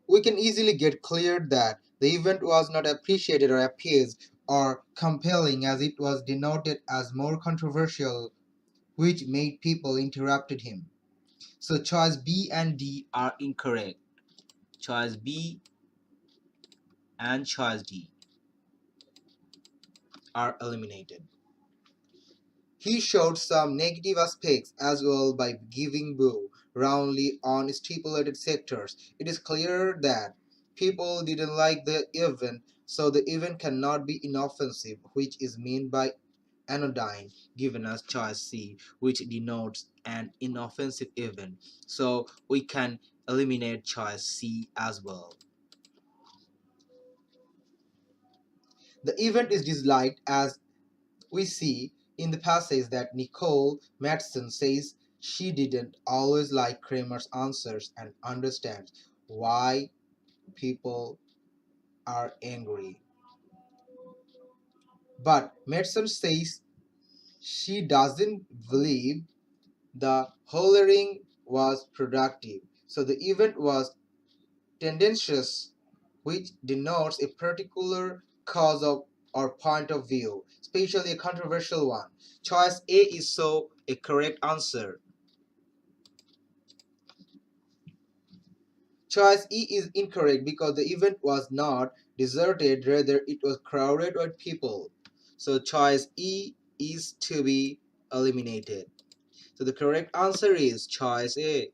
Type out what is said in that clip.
we can easily get clear that the event was not appreciated or appeased or compelling, as it was denoted as more controversial, which made people interrupted him. So choice B and D are incorrect. Choice B and choice D are eliminated. He showed some negative aspects as well by giving boo roundly on stipulated sectors. It is clear that people didn't like the event, so the event cannot be inoffensive, which is meant by anodyne, given as choice C, which denotes an inoffensive event. So we can eliminate choice C as well. The event is disliked, as we see in the passage that Nicole Madsen says she didn't always like Kramer's answers and understands why people are angry. But Madsen says she doesn't believe the hollering was productive. So the event was tendentious, which denotes a particular cause of or point of view, especially a controversial one. Choice A is so a correct answer. Choice E is incorrect because the event was not deserted, rather it was crowded with people. So choice E is to be eliminated. So the correct answer is choice A.